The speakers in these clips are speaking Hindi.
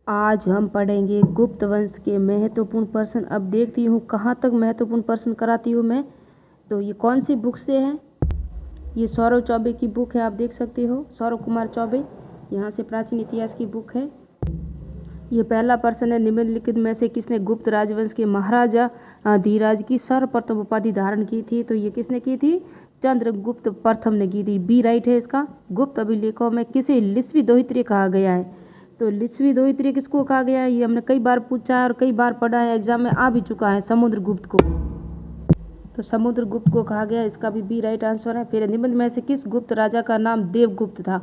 आज हम पढ़ेंगे गुप्त वंश के महत्वपूर्ण प्रश्न। अब देखती हूँ कहाँ तक महत्वपूर्ण प्रश्न कराती हूँ मैं। तो ये कौन सी बुक से है? ये सौरव चौबे की बुक है, आप देख सकते हो, सौरव कुमार चौबे, यहाँ से प्राचीन इतिहास की बुक है। ये पहला प्रश्न है, निम्नलिखित में से किसने गुप्त राजवंश के महाराजा धीराज की सर्वप्रथम उपाधि धारण की थी? तो ये किसने की थी? चंद्रगुप्त प्रथम ने की थी। बी राइट है इसका। गुप्त अभिलेखों में किसे लिस्वी दोहित्री कहा गया है? तो लिस्वी दोहित्री किसको कहा गया है? ये हमने कई बार पूछा है और कई बार पढ़ा है, एग्जाम में आ भी चुका है, समुद्रगुप्त को। तो समुद्रगुप्त को कहा गया, इसका भी बी राइट आंसर है। फिर निम्न में से किस गुप्त राजा का नाम देवगुप्त था?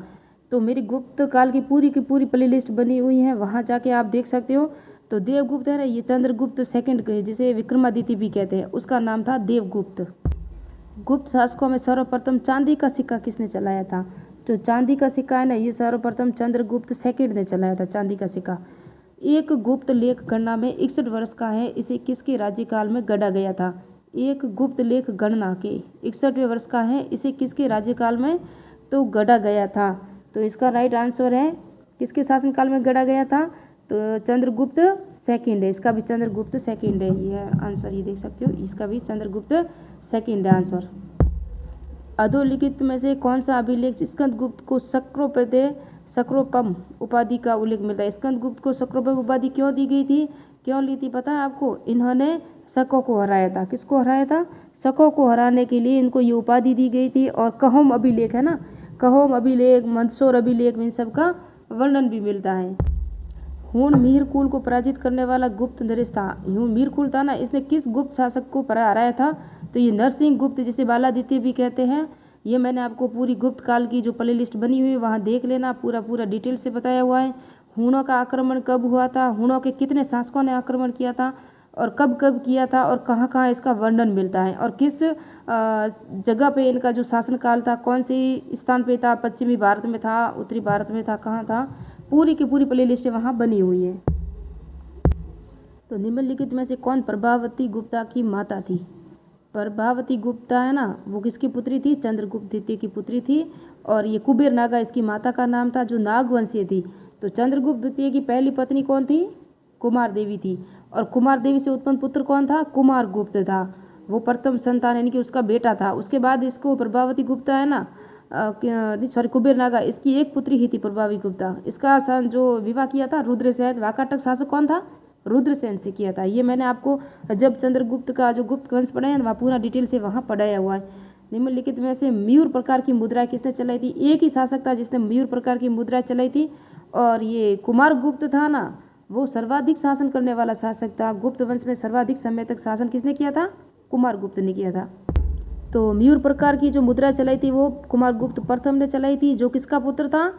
तो मेरी गुप्त काल की पूरी प्ले लिस्ट बनी हुई है, वहाँ जाके आप देख सकते हो। तो देवगुप्त है ना, ये चंद्रगुप्त सेकंड जिसे विक्रमादित्य भी कहते हैं, उसका नाम था देवगुप्त। गुप्त शासकों में सर्वप्रथम चांदी का सिक्का किसने चलाया था? जो चांदी का सिक्का है ना, ये सर्वप्रथम चंद्रगुप्त सेकंड ने चलाया था, चांदी का सिक्का। एक गुप्त लेख गणना में 61 वर्ष का है, इसे किसके राज्यकाल में गढ़ा गया था? एक गुप्त लेख गणना के 61वें वर्ष का है, इसे किसके राज्यकाल में तो गढ़ा गया था? तो इसका राइट आंसर है, किसके शासनकाल में गढ़ा गया था? तो चंद्रगुप्त सेकंड है, इसका भी चंद्रगुप्त सेकंड है ये आंसर, ये देख सकते हो, इसका भी चंद्रगुप्त सेकंड है आंसर। अधोलिखित में से कौन सा अभिलेख स्कंदगुप्त को सक्रोपम उपाधि का उल्लेख मिलता है? स्कंदगुप्त को सक्रोपम उपाधि क्यों दी गई थी, क्यों ली थी पता है आपको? इन्होंने शकों को हराया था। किसको हराया था? शकों को हराने के लिए इनको ये उपाधि दी गई थी। और कहोम अभिलेख है ना, कहोम अभिलेख, मंदसौर अभिलेख, इन सब का वर्णन भी मिलता है। हूण मीर कुल को पराजित करने वाला गुप्त नरेश था। हूण मीर कुल था ना, इसने किस गुप्त शासक को हराया था? तो ये नरसिंह गुप्त, जिसे बालादित्य भी कहते हैं। ये मैंने आपको पूरी गुप्त काल की जो प्ले लिस्ट बनी हुई है वहाँ देख लेना, पूरा डिटेल से बताया हुआ है। हूणों का आक्रमण कब हुआ था, हूणों के कितने शासकों ने आक्रमण किया था, और कब कब किया था, और कहाँ कहाँ इसका वर्णन मिलता है, और किस जगह पे इनका जो शासनकाल था, कौन सी स्थान पे था, पश्चिमी भारत में था, उत्तरी भारत में था, कहाँ था, पूरी की पूरी प्ले लिस्ट वहाँ बनी हुई है। तो निम्नलिखित में से कौन प्रभावती गुप्ता की माता थी? प्रभावती गुप्ता है ना, वो किसकी पुत्री थी? चंद्रगुप्त द्वितीय की पुत्री थी। और ये कुबेर नागा इसकी माता का नाम था, जो नागवंशीय थी। तो चंद्रगुप्त द्वितीय की पहली पत्नी कौन थी? कुमार देवी थी। और कुमार देवी से उत्पन्न पुत्र कौन था? कुमार गुप्त था। वो प्रथम संतान यानी कि उसका बेटा था। उसके बाद इसको प्रभावती गुप्ता है ना, सॉरी, कुबेर नागा, इसकी एक पुत्री ही थी प्रभावी गुप्ता। इसका जो विवाह किया था रुद्रसेन, वाकाटक शासक कौन था? रुद्रसेन से किया था। ये मैंने आपको जब चंद्रगुप्त का जो गुप्त वंश पढ़ाया ना, वहाँ पूरा डिटेल से वहाँ पढ़ाया हुआ है। निम्नलिखित में से मयूर प्रकार की मुद्रा किसने चलाई थी? एक ही शासक था जिसने मयूर प्रकार की मुद्रा चलाई थी, और ये कुमार गुप्त था ना, वो सर्वाधिक शासन करने वाला शासक था। गुप्त वंश में सर्वाधिक समय तक शासन किसने किया था? कुमार गुप्त ने किया था। तो मयूर प्रकार की जो मुद्रा चलाई थी वो कुमार गुप्त प्रथम ने चलाई थी, जो किसका पुत्र था?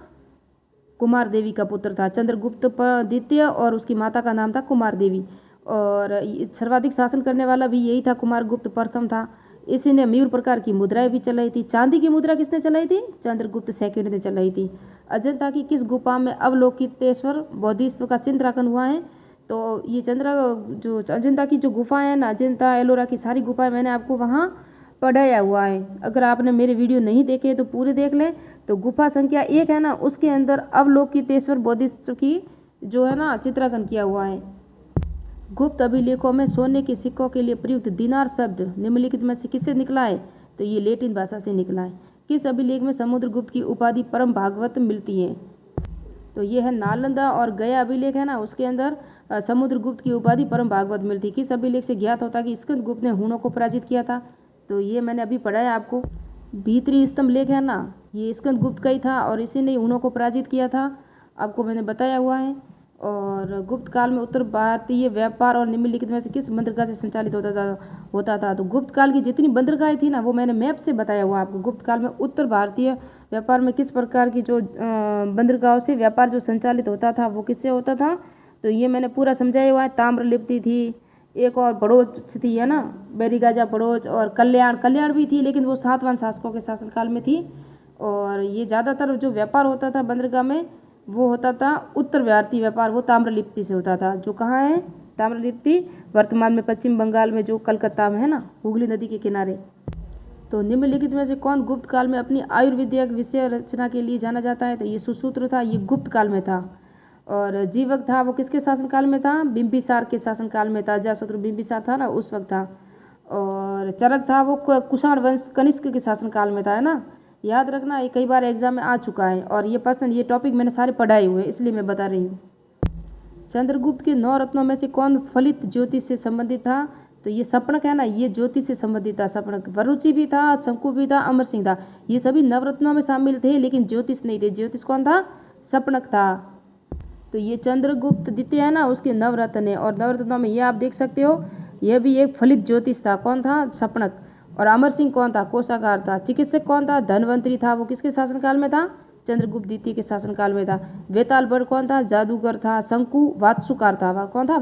कुमार देवी का पुत्र था, चंद्रगुप्त द्वितीय, और उसकी माता का नाम था कुमार देवी। और सर्वाधिक शासन करने वाला भी यही था, कुमार गुप्त प्रथम था। इसी ने मयूर प्रकार की मुद्राएं भी चलाई थी। चांदी की मुद्रा किसने चलाई थी? चंद्रगुप्त सेकंड ने चलाई थी। अजंता की किस गुफा में अवलोकितेश्वर बोधिसत्व का चित्रांकन हुआ है? तो ये जो अजंता की जो गुफाएं हैं ना, अजंता एलोरा की सारी गुफाएं मैंने आपको वहाँ पढ़ाया हुआ है। अगर आपने मेरे वीडियो नहीं देखे तो पूरे देख लें। तो गुफा संख्या 1 है ना, उसके अंदर अवलोकितेश्वर बोधिसत्व की जो है ना चित्रांकन किया हुआ है। गुप्त अभिलेखों में सोने के सिक्कों के लिए प्रयुक्त दिनार शब्द निम्नलिखित में से किससे निकला है? तो ये लैटिन भाषा से निकला है। किस अभिलेख में समुद्रगुप्त की उपाधि परम भागवत मिलती है? तो ये है नालंदा और गया अभिलेख है ना, उसके अंदर समुद्रगुप्त की उपाधि परम भागवत मिलती है। किस अभिलेख से ज्ञात होता है कि स्कंदगुप्त ने हूणों को पराजित किया था? तो ये मैंने अभी पढ़ाया आपको। भीतरी स्तंभ लेख है ना, ये स्कंदगुप्त का ही था, और इसी ने हूणों को पराजित किया था, आपको मैंने बताया हुआ है। और गुप्त काल में उत्तर भारतीय व्यापार और निम्नलिखित में से किस बंदरगाह से संचालित होता था? तो गुप्त काल की जितनी बंदरगाहें थी ना, वो मैंने मैप से बताया हुआ आपको। गुप्त काल में उत्तर भारतीय व्यापार में किस प्रकार की जो बंदरगाहों से व्यापार जो संचालित होता था, वो किससे होता था? तो ये मैंने पूरा समझाया हुआ है। ताम्रलिप्ति थी, एक और भड़ोच थी है ना, बैरीगाजा भड़ोच, और कल्याण भी थी, लेकिन वो सातवां शासकों के शासनकाल में थी। और ये ज़्यादातर जो व्यापार होता था बंदरगाह में, वो होता था उत्तर भारतीय व्यापार, वो ताम्रलिप्ति से होता था। जो कहाँ है ताम्रलिप्ति? वर्तमान में पश्चिम बंगाल में, जो कलकत्ता में है ना, हुगली नदी के किनारे। तो निम्नलिखित में से कौन गुप्त काल में अपनी आयुर्वेदिक विषय रचना के लिए जाना जाता है? तो ये सुश्रुत था, ये गुप्त काल में था। और जीवक था वो किसके शासनकाल में था? बिंबिसार के शासनकाल में था। अजातशत्रु बिंबिसार था ना, उस वक्त था। और चरक था वो कुषाण वंश कनिष्क के शासनकाल में था, है ना। याद रखना, ये कई बार एग्जाम में आ चुका है और ये पर्सन ये टॉपिक मैंने सारे पढ़ाए हुए हैं, इसलिए मैं बता रही हूँ। चंद्रगुप्त के 9 रत्नों में से कौन फलित ज्योतिष से संबंधित था? तो ये सपनक है ना, ये ज्योतिष से संबंधित था। सपनक, वरुचि भी था, शंकु भी था, अमर सिंह था। ये सभी नवरत्नों में शामिल थे, लेकिन ज्योतिष नहीं थे। ज्योतिष कौन था? सपनक था। तो ये चंद्रगुप्त द्वितीय है ना, उसके नवरत्न है। और नवरत्नों में ये आप देख सकते हो, यह भी एक फलित ज्योतिष था। कौन था? सपनक। और अमर सिंह कौन था? कोषागार था। चिकित्सक कौन था? धनवंतरी था। वो किसके शासनकाल में था? चंद्रगुप्त द्वितीय के शासनकाल में था। वेतालबड़ कौन था? जादूगर था। शंकु वात्सुकार था। वह कौन था?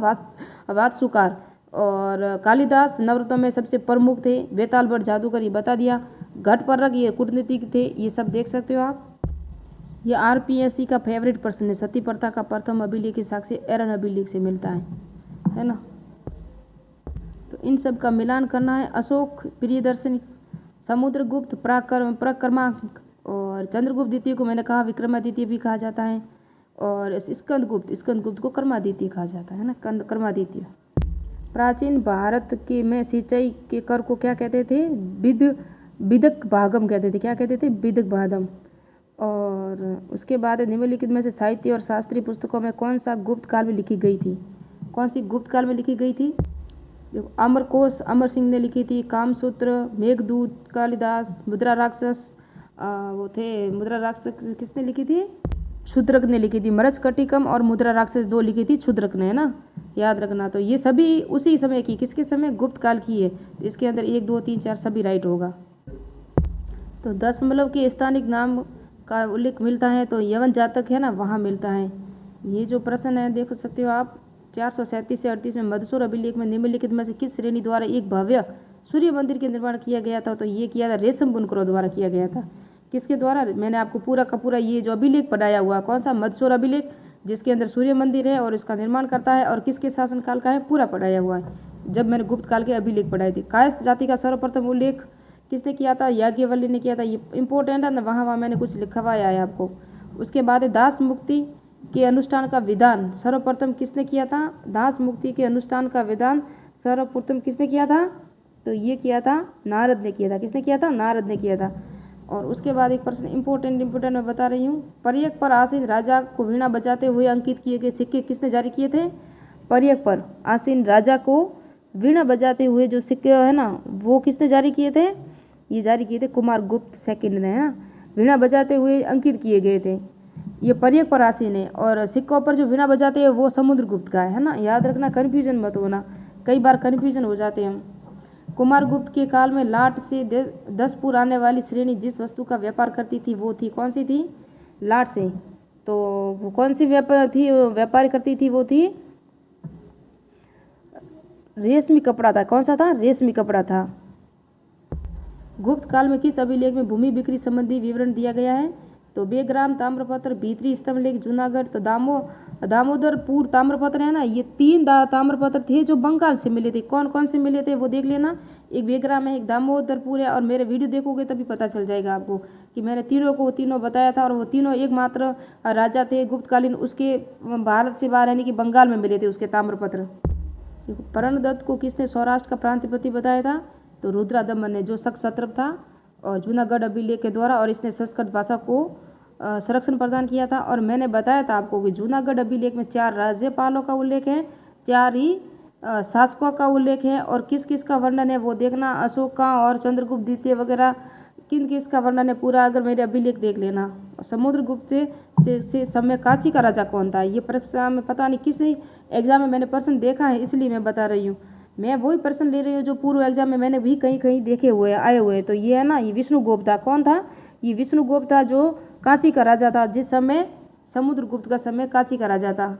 वात्सुकार। और कालिदास नवरत्नों में सबसे प्रमुख थे। वेतालबड़ जादूगर, ये बता दिया। घटपर्रक ये कूटनीतिक थे। ये सब देख सकते हो आप। ये आरपीएससी का फेवरेट प्रश्न है। सती प्रथा का प्रथम अभिलेख के साक्ष्य एरन अभिलेख से मिलता है ना। तो इन सब का मिलान करना है। अशोक, प्रियदर्शनी, समुद्रगुप्त, प्रक्रमांक, और चंद्रगुप्त द्वितीय को मैंने कहा विक्रमादित्य भी कहा जाता है। और स्कंदगुप्त को कर्मादित्य कहा जाता है ना, कर्मादित्य। प्राचीन भारत के में सिंचाई के कर को क्या कहते थे? विदक भागम कहते थे। क्या कहते थे? विदक भागम। और उसके बाद निम्नलिखित में से साहित्य और शास्त्रीय पुस्तकों में कौन सा गुप्त काल में लिखी गई थी? कौन सी गुप्त काल में लिखी गई थी? देखो, अमरकोश अमर सिंह ने लिखी थी। कामसूत्र, मेघदूत कालिदास, मुद्रा राक्षस वो थे। मुद्रा राक्षस किसने लिखी थी? क्षुद्रक ने लिखी थी। मरचकटिकम और मुद्रा राक्षस 2 लिखी थी क्षुद्रक ने, है ना, याद रखना। तो ये सभी उसी समय की, किसके समय? गुप्त काल की है। इसके अंदर 1 2 3 4 सभी राइट होगा। तो दशमलव के स्थानिक नाम का उल्लेख मिलता है तो यवन जातक है ना, वहाँ मिलता है। ये जो प्रश्न है देख सकते हो आप, 437 से 38 में मदसूर अभिलेख में निम्नलिखित में से किस श्रेणी द्वारा एक भव्य सूर्य मंदिर के निर्माण किया गया था? तो ये किया था रेशम बुनकरों द्वारा किया गया था। किसके द्वारा? मैंने आपको पूरा का पूरा ये जो अभिलेख पढ़ाया हुआ, कौन सा? मदसूर अभिलेख, जिसके अंदर सूर्य मंदिर है और इसका निर्माण करता है और किसके शासनकाल का है, पूरा पढ़ाया हुआ है। जब मैंने गुप्त काल के अभिलेख पढ़ाए थे। कायस्थ जाति का सर्वप्रथम उल्लेख किसने किया था? याज्ञवल्क्य ने किया था। ये इंपॉर्टेंट है ना, वहाँ मैंने कुछ लिखवाया है आपको। उसके बाद दास मुक्ति के अनुष्ठान का विधान सर्वप्रथम किसने किया था? दास मुक्ति के अनुष्ठान का विधान सर्वप्रथम किसने किया था? तो ये किया था नारद ने किया था। किसने किया था? नारद ने किया था। और उसके बाद एक प्रश्न इंपॉर्टेंट मैं बता रही हूँ। पर्यक पर आसीन राजा को वीणा बजाते हुए अंकित किए गए सिक्के किसने जारी किए थे? पर्यक पर आसीन राजा को वीणा बजाते हुए जो सिक्के है ना, वो किसने जारी किए थे? ये जारी किए थे कुमारगुप्त सेकंड ने, है ना। वीणा बजाते हुए अंकित किए गए थे। ये पर्यक पर आसीन है। और सिक्कों पर जो वीणा बजाते हैं वो समुद्रगुप्त का है ना, याद रखना, कन्फ्यूजन मत होना, कई बार कन्फ्यूजन हो जाते हैं हम। कुमारगुप्त के काल में लाट से 10 पुर आने वाली श्रेणी जिस वस्तु का व्यापार करती थी वो थी, कौन सी थी? लाट से। तो वो कौन सी व्यापार करती थी? वो थी रेशमी कपड़ा था। कौन सा था? रेशमी कपड़ा था। गुप्त काल में किस अभिलेख में भूमि बिक्री संबंधी विवरण दिया गया है? तो बेग्राम ताम्रपत्र, भीतरी स्तंभलेख जूनागढ़, तो दामोदरपुर ताम्रपत्र है ना। ये 3 ताम्रपत्र थे जो बंगाल से मिले थे। कौन कौन से मिले थे वो देख लेना। एक बेग्राम है, एक दामोदरपुर है। और मेरे वीडियो देखोगे तभी पता चल जाएगा आपको कि मैंने तीनों बताया था। और वो तीनों एकमात्र राजा थे गुप्तकालीन, उसके भारत से बाहर यानी कि बंगाल में मिले थे उसके ताम्रपत्र। प्रणदत्त को किसने सौराष्ट्र का प्रांतिपति बताया था? तो रुद्रादमन ने, जो शक सत्रप था और जूनागढ़ अभिलेख के द्वारा, और इसने संस्कृत भाषा को संरक्षण प्रदान किया था। और मैंने बताया था आपको कि जूनागढ़ अभिलेख में 4 राज्यपालों का उल्लेख है, 4 ही शासकों का उल्लेख है। और किस किस का वर्णन है वो देखना, अशोक का और चंद्रगुप्त द्वितीय वगैरह किन किस का वर्णन है पूरा, अगर मेरे अभिलेख देख लेना। और समुद्रगुप्त से समय कांची का राजा कौन था? ये परीक्षा में पता नहीं किस एग्जाम में मैंने प्रश्न देखा है, इसलिए मैं बता रही हूँ। मैं वही प्रश्न ले रही हूँ जो पूर्व एग्जाम में मैंने भी कहीं कहीं देखे हुए आए हुए। तो ये है ना, ये विष्णुगुप्त था। कौन था? ये विष्णुगुप्त था, जो कांची का राजा था, जिस समय समुद्रगुप्त का समय कांची का राजा था।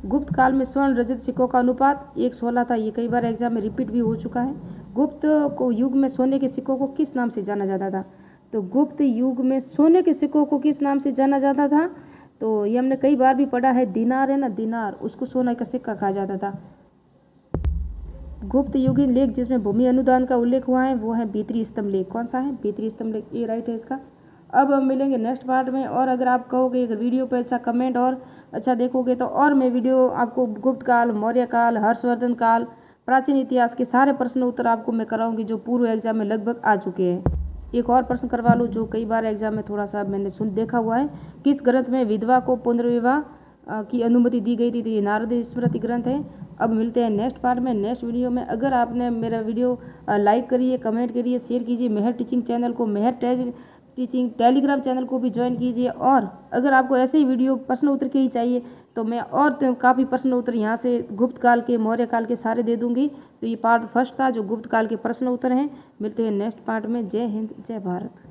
गुप्त काल में स्वर्ण रजत सिक्कों का अनुपात 1:16 था। ये कई बार एग्जाम में रिपीट भी हो चुका है। गुप्त को युग में सोने के सिक्कों को किस नाम से जाना जाता था? तो गुप्त युग में सोने के सिक्कों को किस नाम से जाना जाता था? तो ये हमने कई बार भी पढ़ा है, दिनार है ना, दिनार, उसको सोने का सिक्का कहा जाता था। गुप्त युगीन लेख जिसमें भूमि अनुदान का उल्लेख हुआ है वो है भीतरी स्तंभ लेख। कौन सा है? भीतरी स्तंभ लेख, ये राइट है इसका। अब हम मिलेंगे नेक्स्ट पार्ट में। और अगर आप कहोगे अगर वीडियो पर अच्छा कमेंट और अच्छा देखोगे तो और मैं वीडियो आपको गुप्त काल, मौर्य काल, हर्षवर्धन काल, प्राचीन इतिहास के सारे प्रश्न उत्तर आपको मैं कराऊंगी जो पूर्व एग्जाम में लगभग आ चुके हैं। एक और प्रश्न करवा लूँ जो कई बार एग्जाम में थोड़ा सा मैंने देखा हुआ है। किस ग्रंथ में विधवा को पुनर्विवाह की अनुमति दी गई थी? तो ये नारद स्मृति ग्रंथ है। अब मिलते हैं नेक्स्ट पार्ट में, नेक्स्ट वीडियो में। अगर आपने मेरा वीडियो लाइक करिए, कमेंट करिए, शेयर कीजिए। मेहर टीचिंग चैनल को, मेहर टीचिंग टेलीग्राम चैनल को भी ज्वाइन कीजिए। और अगर आपको ऐसे ही वीडियो प्रश्न उत्तर के ही चाहिए तो मैं और काफ़ी प्रश्न उत्तर यहाँ से गुप्त काल के, मौर्य काल के सारे दे दूंगी। तो ये पार्ट फर्स्ट था जो गुप्त काल के प्रश्न उत्तर हैं। मिलते हैं नेक्स्ट पार्ट में। जय हिंद, जय भारत।